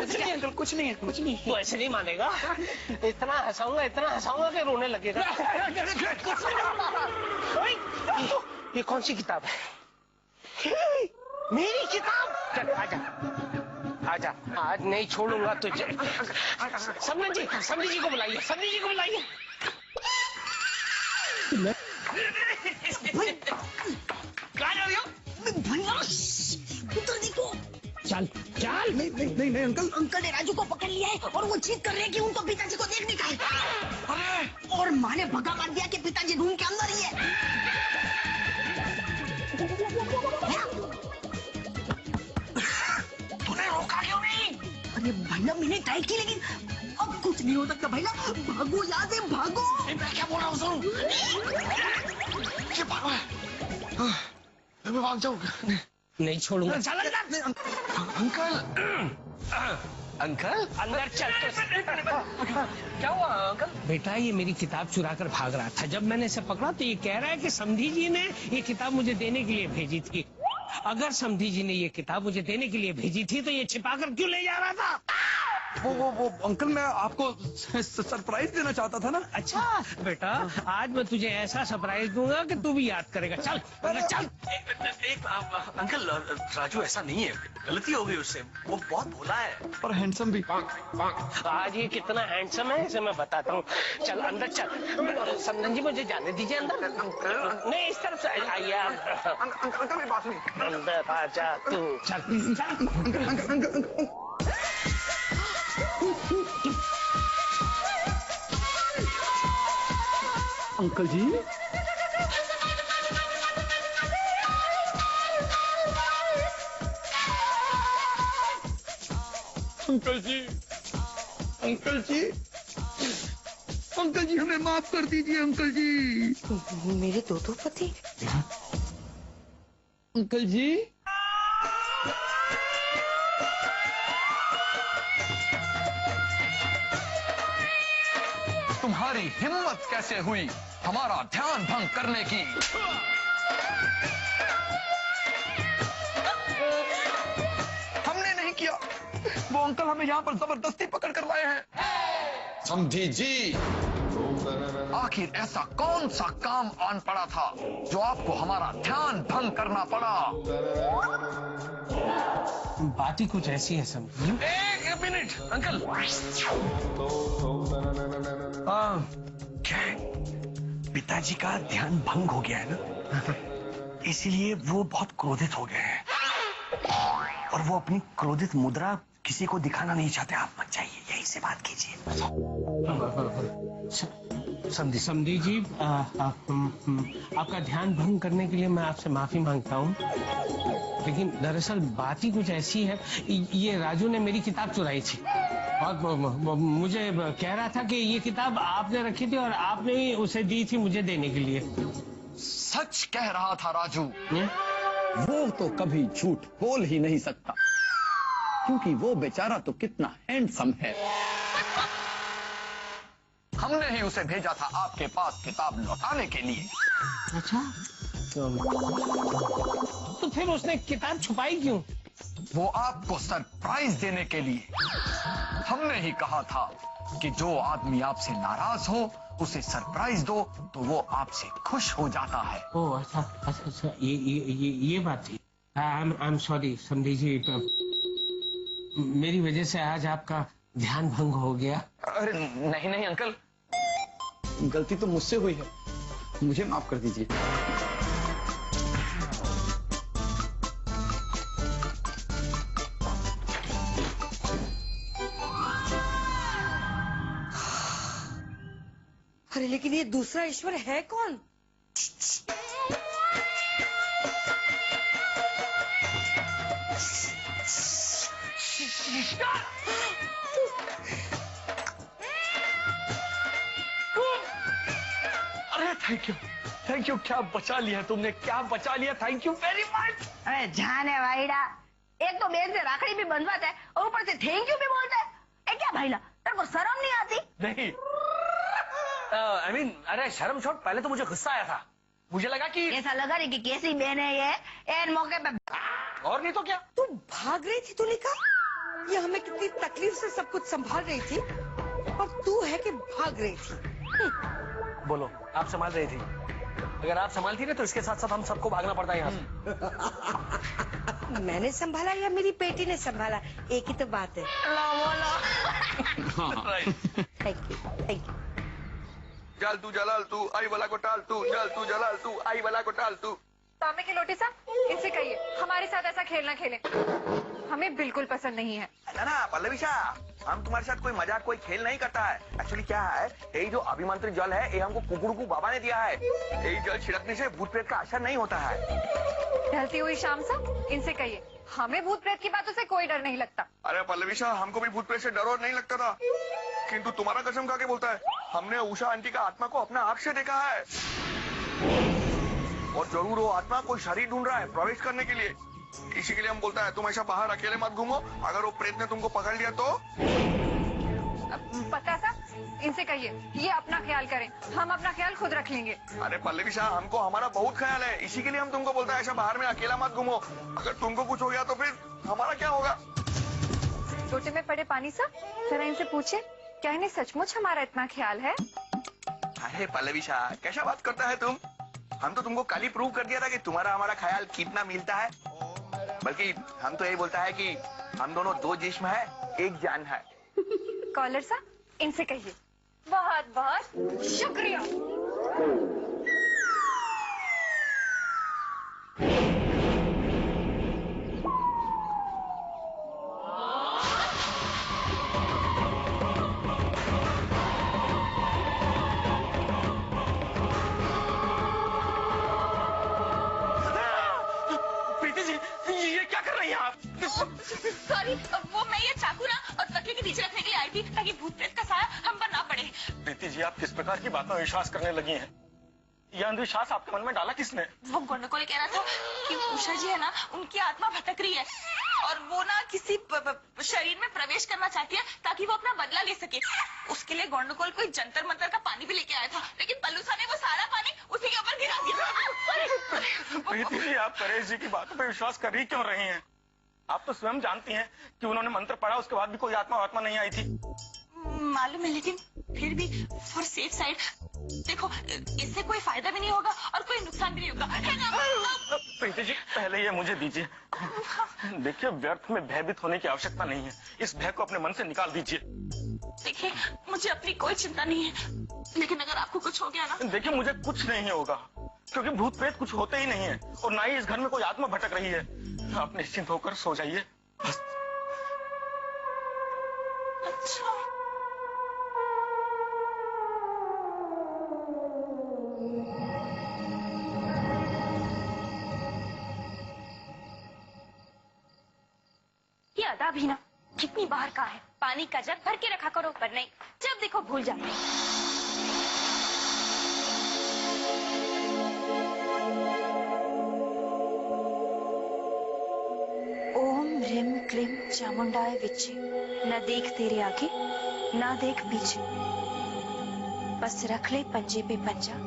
कुछ नहीं अंकल, कुछ नहीं है, कुछ नहीं। वो ऐसे नहीं मानेगा, इतना हंसाऊंगा कि रोने लगेगा। ये कौन सी किताब है? मेरी किताब? चल आजा आजा, आज नहीं छोड़ूंगा तुझे। समधी जी को बुलाइए, समधी जी को बुलाइए। कहाँ जा रही हो? भैया उधर देखो। चल चल। नहीं अंकल। अंकल ने राजू को पकड़ लिया है और वो जिद कर रहे हैं कि उनको पिताजी को देखने का है। और माँ ने भगा मार दिया कि पिताजी रूम के अंदर ही है। तूने रोका क्यों नहीं? अरे भैया मैंने ट्राई की लेकिन अब कुछ नहीं हो सकता। भैया भागो, याद है भागो। मैं क्या बोल रहा हूँ सुन। ये भागो, मैं भाग जाऊंगा। नहीं छोड़ूंगा। चल अंदर। अंकल अंकल अंदर चल। क्या हुआ अंकल? बेटा ये मेरी किताब चुरा कर भाग रहा था। जब मैंने इसे पकड़ा तो ये कह रहा है कि समधी जी ने ये किताब मुझे देने के लिए भेजी थी। अगर समधी जी ने ये किताब मुझे देने के लिए भेजी थी तो ये छिपा कर क्यों ले जा रहा था? वो अंकल मैं आपको सरप्राइज देना चाहता था ना। अच्छा बेटा, आज मैं तुझे ऐसा सरप्राइज दूंगा कि तू भी याद करेगा। चल चल। एक अंकल, राजू ऐसा नहीं है, गलती हो गई उससे, वो बहुत भोला है और हैंडसम भी। आज ये कितना हैंडसम है इसे मैं बताता हूँ। चल अंदर चल। समधन जी मुझे जाने दीजिए अंदर। नहीं इस तरफ से आइए आप। अंकल मेरी बात सुनिए। अंदर आजा तू। चल चल। अंकल जी, अंकल जी, अंकल जी, अंकल जी हमें माफ कर दीजिए अंकल जी। मेरे दो पति। अंकल जी, तुम्हारी हिम्मत कैसे हुई हमारा ध्यान भंग करने की? हमने नहीं किया। वो अंकल हमें यहाँ पर जबरदस्ती पकड़ कर लाए हैं। समधी जी, आखिर ऐसा कौन सा काम आन पड़ा था जो आपको हमारा ध्यान भंग करना पड़ा? बात ही कुछ ऐसी है समझी। एक मिनट अंकल। क्या है? पिताजी का ध्यान भंग हो गया है ना, इसीलिए वो बहुत क्रोधित हो गए हैं और वो अपनी क्रोधित मुद्रा किसी को दिखाना नहीं चाहते। आप मत जाइए, यहीं से बात कीजिए। समधी जी, आपका ध्यान भंग करने के लिए मैं आपसे माफी मांगता हूँ, लेकिन दरअसल बात ही कुछ ऐसी है। ये राजू ने मेरी किताब चुराई थी और मुझे कह रहा था कि ये किताब आपने रखी थी और आपने ही उसे दी थी मुझे देने के लिए। सच कह रहा था राजू। वो तो कभी झूठ बोल ही नहीं सकता, क्योंकि वो बेचारा तो कितना हैंडसम है। हमने ही उसे भेजा था आपके पास किताब लौटाने के लिए। अच्छा, तो फिर उसने किताब छुपाई क्यों? वो आपको सरप्राइज देने के लिए। हमने ही कहा था कि जो आदमी आपसे नाराज हो उसे सरप्राइज दो तो वो आपसे खुश हो जाता है। ओह अच्छा अच्छा अच्छा, ये बात थी। आई एम सॉरी समधी जी, मेरी वजह से आज आपका ध्यान भंग हो गया। अरे नहीं नहीं अंकल, गलती तो मुझसे हुई है, मुझे माफ कर दीजिए। अरे लेकिन ये दूसरा ईश्वर है कौन? अरे थैंक यू, क्या बचा लिया तुमने, क्या बचा लिया, थैंक यू वेरी मच। अरे जाने भाईड़ा, एक तो बेन से राखड़ी भी बंधवाता है और ऊपर से थैंक यू भी बोलता है। ए क्या भाईला, तेरे को शर्म नहीं आती? नहीं आई मीन, अरे शर्म छोड़, पहले तो मुझे गुस्सा आया था। मुझे लगा कि ऐसा लगा नहीं कि कैसी बहन है ये, एन मौके पे। और नहीं तो क्या। तू भाग रही थी तुलिका? ये हमें कितनी तकलीफ से सब कुछ संभाल रही थी और तू है कि भाग रही थी। बोलो, आप संभाल रही थी? अगर आप संभालती ना तो इसके साथ साथ हम सबको भागना पड़ता है यहाँ से। मैंने संभाला या मेरी बेटी ने संभाला, एक ही तो बात है। Thank you, thank you. जल तू जलाल तू आई वाला को टाल तू, जल तू जलाल तू आई वाला को टाल तू। तांबे के लोटे साहब, इनसे कहिए हमारे साथ ऐसा खेल ना खेले, हमें बिल्कुल पसंद नहीं है। ना पल्लवी शाह, हम तुम्हारे साथ कोई मजाक कोई खेल नहीं करता है। एक्चुअली क्या है, यही जो अभिमंत्रित जल है ये हमको कुकुड़कू बाबा ने दिया है। यही जल छिड़कने से भूत प्रेत का असर नहीं होता है। ढलती हुई शाम साहब, इनसे कहिए हमें भूत प्रेत की बातों से कोई डर नहीं लगता। अरे पल्लवी शाह, हमको भी भूत प्रेत से डर और नहीं लगता था, किंतु तुम्हारा कसम खा के बोलता है, हमने उषा आंटी का आत्मा को अपना आप से देखा है। और जरूर वो आत्मा कोई शरीर ढूंढ रहा है प्रवेश करने के लिए। इसी के लिए हम बोलता है तुम ऐसा बाहर अकेले मत घूमो, अगर वो प्रेत ने तुमको पकड़ लिया तो। पता साहब, इनसे कहिए ये अपना ख्याल करें, हम अपना ख्याल खुद रख लेंगे। अरे पल्लवी शाह, हमको हमारा बहुत ख्याल है, इसी के लिए हम तुमको बोलता है ऐसा बाहर में अकेला मत घूमो, अगर तुमको कुछ हो गया तो फिर हमारा क्या होगा। लोटे में पड़े पानी साहब, जरा इनसे पूछे क्या इन्हें सचमुच हमारा इतना ख्याल है। अरे पल्लवी शाह, कैसा बात करता है तुम? हम तो तुमको कल ही प्रूव कर दिया था कि तुम्हारा हमारा ख्याल कितना मिलता है। बल्कि हम तो यही बोलता है कि हम दोनों दो जिस्म है एक जान है। कॉलर साहब, इनसे कहिए बहुत बहुत शुक्रिया। सॉरी, वो मैं ये चाकू ना और तकिए के नीचे रखने के लिए आई थी ताकि भूत प्रेत का साया हम पर ना पड़े। प्रीति जी, आप किस प्रकार की बातों में विश्वास करने लगी हैं? यह अंधविश्वास आपके मन में डाला किसने? वो गोंडकोल कह रहा था कि उषा जी है ना, उनकी आत्मा भटक रही है और वो ना किसी शरीर में प्रवेश करना चाहती है ताकि वो अपना बदला ले सके। उसके लिए गोंडकोल कोई जंतर मंतर का पानी भी लेके आया था, लेकिन पल्लूसा ने वो सारा पानी उसी के ऊपर गिरा दिया। प्रीति जी, आप परेश जी की बातों पर विश्वास कर ही क्यों रही हैं? आप तो स्वयं जानती हैं कि उन्होंने मंत्र पढ़ा, उसके बाद भी कोई आत्मा नहीं आई थी। मालूम है, लेकिन फिर भी फॉर सेफ साइड देखो, इससे कोई फायदा भी नहीं होगा और कोई नुकसान भी नहीं होगा, है ना? प्रीति जी, पहले ये मुझे दीजिए। देखिए, व्यर्थ में भयभीत होने की आवश्यकता नहीं है, इस भय को अपने मन से निकाल दीजिए। देखिए, मुझे अपनी कोई चिंता नहीं है, लेकिन अगर आपको कुछ हो गया ना। देखिए, मुझे कुछ नहीं होगा, क्योंकि भूत प्रेत कुछ होते ही नहीं है और ना ही इस घर में कोई आत्मा भटक रही है। आप निश्चिंत होकर सो जाइए बस। अच्छा। ये अदा भी ना कितनी बार का है, पानी का जग भर के रखा करो, पर नहीं, जब देखो भूल जाते। ओम ह्रीम क्लीम चामुंडाय विचे, न देख तेरे आगे ना देख पीछे, बस रख ले पंजे पे पंजा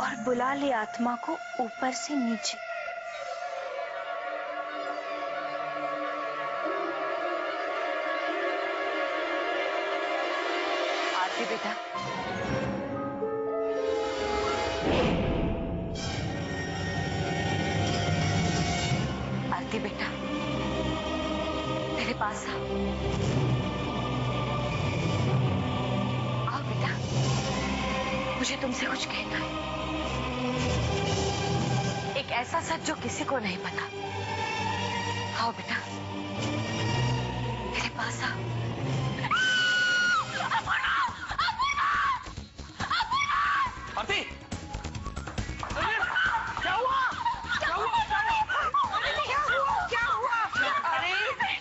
और बुला ले आत्मा को ऊपर से नीचे। आरती बेटा, आरती बेटा, मेरे पास आओ। आओ बेटा, मुझे तुमसे कुछ कहना है, एक ऐसा सच जो किसी को नहीं पता। आओ बेटा, मेरे पास आओ। आरती, क्या हुआ? क्या हुआ? क्या हुआ? अरे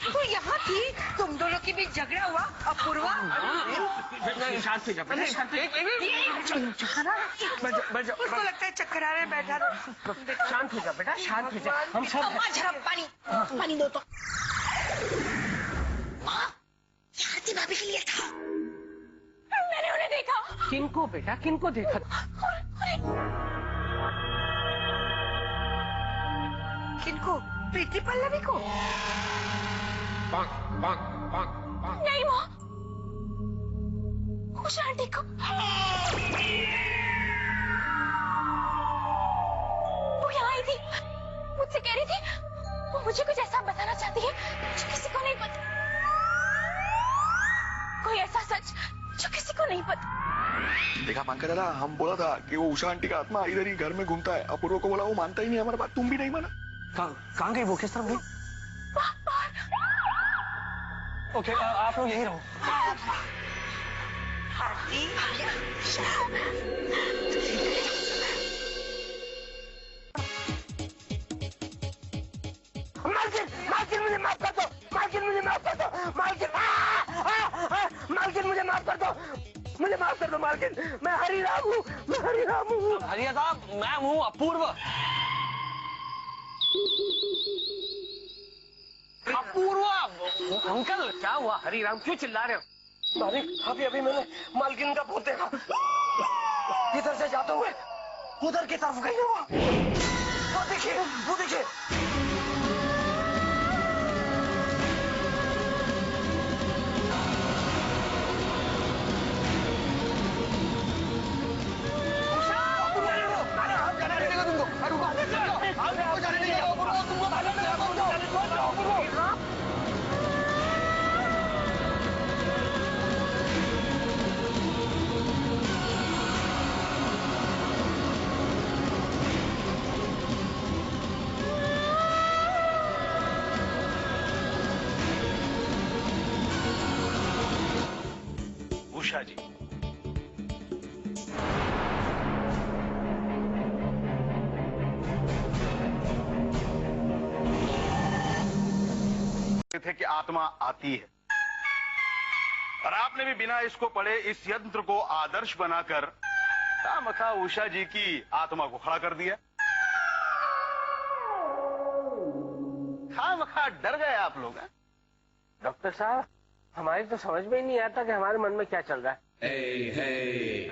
तू यहाँ थी, तुम दोनों के बीच झगड़ा हुआ। अपूर्वा, शांत हो जा बेटा, शांत उसको लगता है चक्कर आ रहे, बैठा रहो। शांत हो जा बेटा, शांत हो जा। हम सब पानी दो तो। आरती भाभी के लिए था। मैंने उन्हें देखा। किनको बेटा, किनको देखा? किनको? प्रीति पल्लवी को? नहीं माँ, उषा आंटी को। वो यहाँ आई थी, मुझसे कह रही थी वो मुझे कुछ ऐसा बताना चाहती है जो किसी को नहीं पता, कोई ऐसा सच जो किसी को नहीं पता। देखा पंकज दादा, हम बोला था कि वो उषा आंटी का आत्मा इधर ही घर में घूमता है। अपूर्व को बोला, वो मानता ही नहीं हमारी बात, तुम भी नहीं माना। कहाँ गई वो, किस तरफ गई? ओके, आप लोग यही रहो। मालकिन मुझे माफ कर दो, मालकिन मुझे माफ कर दो, मालकिन मालकिन मुझे माफ कर दो, मुझे माफ कर दो मालकिन। मैं हरिराम हूँ, मैं हरिराम हूँ। हरिया साहब, मैं हूँ अपूर्व। अपूर्व अंकल, क्या हुआ? हरिराम क्यों चिल्ला रहे हो? मालिक, अभी मैंने मालकिन का भूत देखा। इधर से जाते हुए उधर की तरफ गई वो देखिए, वो देखिए। उषा जी, थे कि आत्मा आती है, और आपने भी बिना इसको पढ़े इस यंत्र को आदर्श बनाकर खामखा उषा जी की आत्मा को खड़ा कर दिया। खामखा डर गए आप लोग। डॉक्टर साहब, हमारी तो समझ में ही नहीं आता कि हमारे मन में क्या चल रहा है।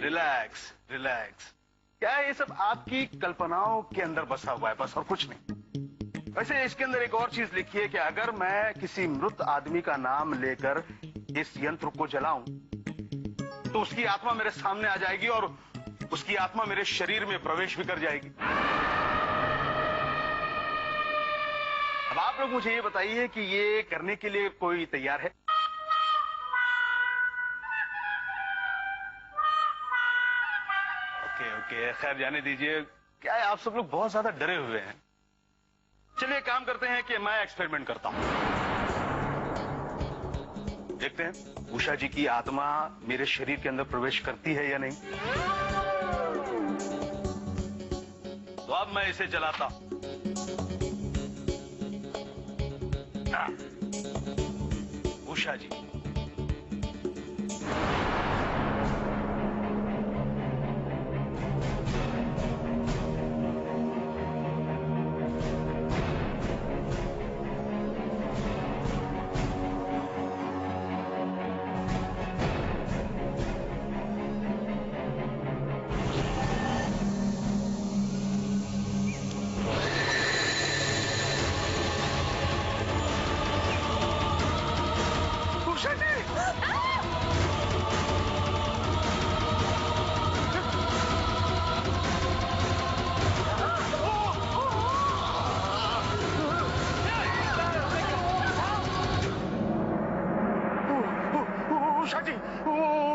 रिलैक्स रिलैक्स, क्या है ये सब आपकी कल्पनाओं के अंदर बसा हुआ है, बस, और कुछ नहीं। वैसे इसके अंदर एक और चीज लिखी है कि अगर मैं किसी मृत आदमी का नाम लेकर इस यंत्र को जलाऊं तो उसकी आत्मा मेरे सामने आ जाएगी और उसकी आत्मा मेरे शरीर में प्रवेश भी कर जाएगी। अब आप लोग मुझे ये बताइए कि ये करने के लिए कोई तैयार है? ओके, खैर जाने दीजिए। क्या है, आप सब लोग बहुत ज्यादा डरे हुए हैं। चलिए काम करते हैं कि मैं एक्सपेरिमेंट करता हूं। देखते हैं उषा जी की आत्मा मेरे शरीर के अंदर प्रवेश करती है या नहीं। तो अब मैं इसे जलाता हूं। उषा जी,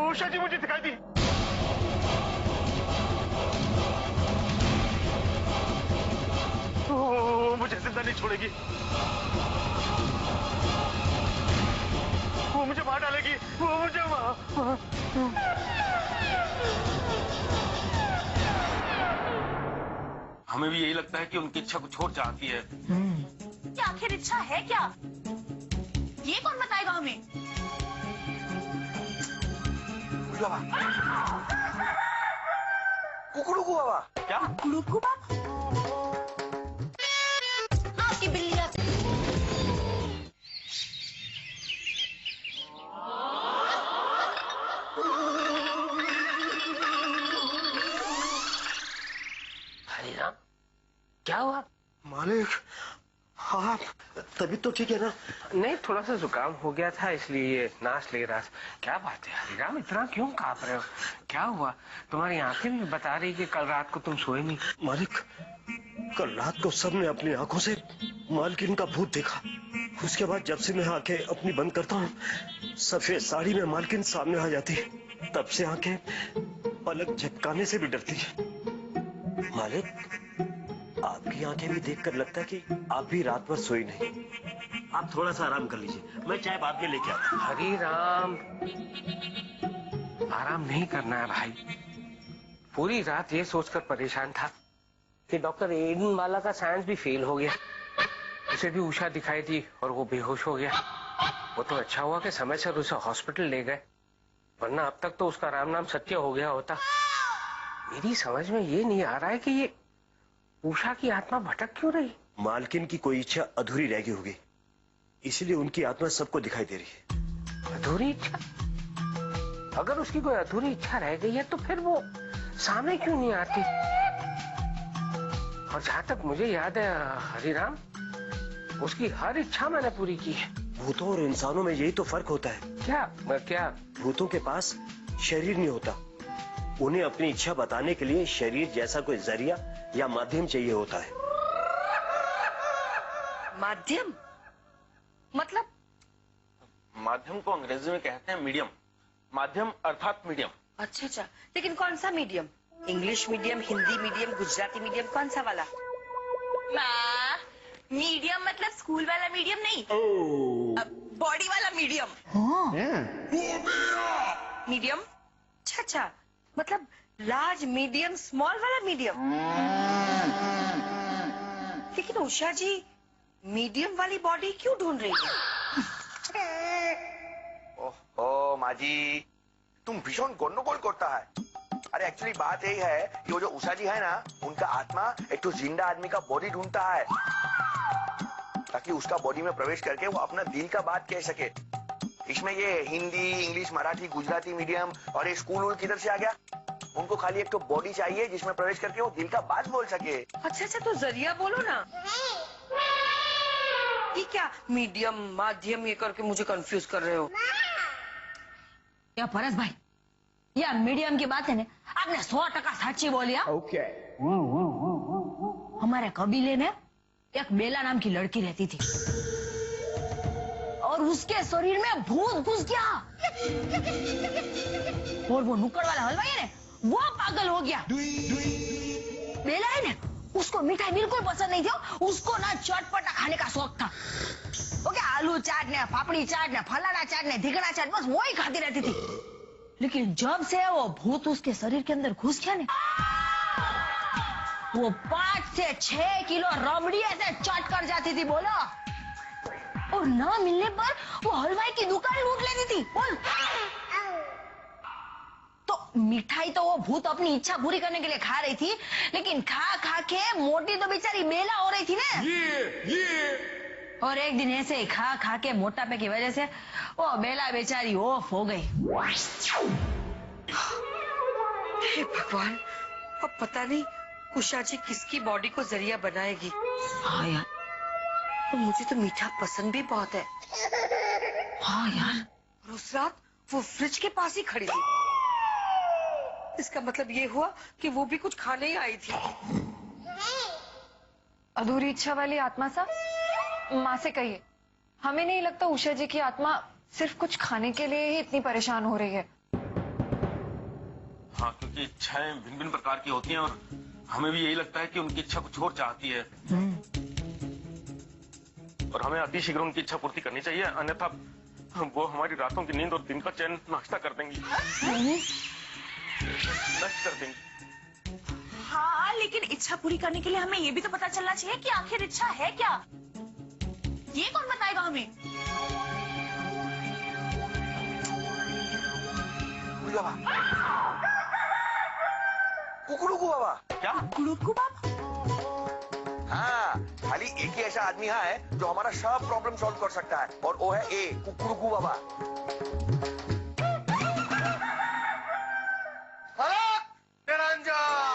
उषा जी मुझे दिखाई दी। मुझे जिंदा नहीं छोड़ेगी, वो मुझे मार डालेगी, वो मुझे हमें भी यही लगता है कि उनकी इच्छा कुछ और चाहती है। क्या आखिर इच्छा है क्या, ये कौन बताएगा हमें? कुकड़ू बाबा, क्या? कुकड़ू बाबा? आपकी बिल्लियां। हरिराम, क्या हुआ? मालिक, हाँ, तबीयत तो ठीक है ना? नहीं, थोड़ा सा जुकाम हो गया था इसलिए ये नाश ले रहा था। क्या बात है हरिराम, इतना क्यों कांप रहे हो? क्या हुआ? तुम्हारी आंखें भी बता रही कि कल रात को तुम सोए नहीं। मालिक, कल रात को सबने अपनी आंखों से मालकिन का भूत देखा। उसके बाद जब से मैं आंखें अपनी बंद करता हूँ, सफेद साड़ी में मालकिन सामने आ जाती है। तब से आंखें पलक झपकाने से भी डरती है। मालिक, आपकी आंखें भी देखकर लगता है कि आप भी रात भर सोई नहीं। आप थोड़ा सा आराम कर लीजिए, मैं चाय बाद में लेके आता हूँ। हरिराम, आराम नहीं करना है भाई। पूरी रात ये सोचकर परेशान था कि डॉक्टर एडन वाला का साइंस भी फेल हो गया। उसे भी उषा दिखाई दी और वो बेहोश हो गया। वो तो अच्छा हुआ कि समय से उसे हॉस्पिटल ले गए, वरना अब तक तो उसका राम नाम सत्य हो गया होता। मेरी समझ में ये नहीं आ रहा है कि ये उषा की आत्मा भटक क्यों रही? मालकिन की कोई इच्छा अधूरी रह गई होगी, इसीलिए उनकी आत्मा सबको दिखाई दे रही है। अधूरी इच्छा? अगर उसकी कोई अधूरी इच्छा रह गई है तो फिर वो सामने क्यों नहीं आती? और जहां तक मुझे याद है हरिराम, उसकी हर इच्छा मैंने पूरी की है। भूतों और इंसानों में यही तो फर्क होता है। क्या? भूतों के पास शरीर नहीं होता, उन्हें अपनी इच्छा बताने के लिए शरीर जैसा कोई जरिया या माध्यम चाहिए होता है। माध्यम मतलब? माध्यम को अंग्रेजी में कहते हैं मीडियम। माध्यम अर्थात मीडियम। अच्छा, लेकिन कौन सा medium? English medium, Hindi medium, Gujarati medium, कौन सा वाला? मीडियम मतलब स्कूल वाला मीडियम नहीं, बॉडी वाला मीडियम। मीडियम? अच्छा, मतलब लार्ज, मीडियम, स्मॉल वाला मीडियम। लेकिन उषा जी मीडियम वाली बॉडी क्यों ढूंढ रही है? ओह माजी, तुम भीषण गंडगोल करता है। अरे एक्चुअली बात यही है कि वो जो उषा जी है ना, उनका आत्मा एक तो जिंदा आदमी का बॉडी ढूंढता है ताकि उसका बॉडी में प्रवेश करके वो अपना दिल का बात कह सके। इसमें ये हिंदी, इंग्लिश, मराठी, गुजराती मीडियम और ये स्कूल किधर से आ गया? उनको खाली एक तो बॉडी चाहिए जिसमें प्रवेश करके वो दिल का बात बोल सके। अच्छा, तो जरिया बोलो ना। ये क्या मीडियम, माध्यम ये करके मुझे कंफ्यूज कर रहे हो? या परस भाई, या मीडियम की बात है ना, आपने 100% साची बोली। ओके। हमारे कबीले में एक बेला नाम की लड़की रहती थी और उसके शरीर में भूत घुस गया और वो नुक्कड़ वाला हलवाई है ना, वो पागल हो गया। बेला है ना, उसको मिठाई बिल्कुल पसंद नहीं थी, उसको ना चटपटा खाने का शौक था। ओके, आलू चाट ने, पापड़ी चाट ने, फलाना चाट ने, ढिकना चाट, बस वो ही खाती रहती थी। लेकिन जब से वो भूत उसके शरीर के अंदर घुस गया ना, वो 5 से 6 किलो रबड़ी ऐसे चट कर जाती थी, बोलो। और ना मिलने पर वो हलवाई की दुकान लूट लेती थी, बोल। तो मिठाई तो वो भूत अपनी इच्छा पूरी करने के लिए खा रही थी, लेकिन खा खा के मोटी तो बेचारी बेला हो रही थी ना। और एक दिन ऐसे ही खा खा के मोटापे की वजह से वो बेला बेचारी ऑफ हो गई। हे भगवान, अब पता नहीं उषा जी किसकी बॉडी को जरिया बनाएगी। हाँ यार, और मुझे तो मीठा पसंद भी बहुत है। हाँ यार, और उस रात वो फ्रिज के पास ही खड़ी थी। इसका मतलब ये हुआ कि वो भी कुछ खाने ही आई थी। अधूरी इच्छा वाली आत्मा सा, माँ से कहिए, हमें नहीं लगता उषा जी की आत्मा सिर्फ कुछ खाने के लिए ही इतनी परेशान हो रही है। हाँ, क्योंकि इच्छाएं भिन्न भिन्न प्रकार की होती हैं और हमें भी यही लगता है कि उनकी इच्छा कुछ और चाहती है और हमें अति शीघ्र उनकी इच्छा पूर्ति करनी चाहिए, अन्यथा वो हमारी रातों की नींद और दिन का चैन नष्ट कर देंगी। नष्ट कर देंगी। हाँ, लेकिन इच्छा पूरी करने के लिए हमें ये भी तो पता चलना चाहिए कि आखिर इच्छा है क्या। ये कौन बताएगा हमें? कुकड़ू बाबा। क्या? कुकड़ू बाबा? हाँ, खाली एक ही ऐसा आदमी है जो हमारा सब प्रॉब्लम सॉल्व कर सकता है और वो है ए कुकड़ू बाबा। निरंजन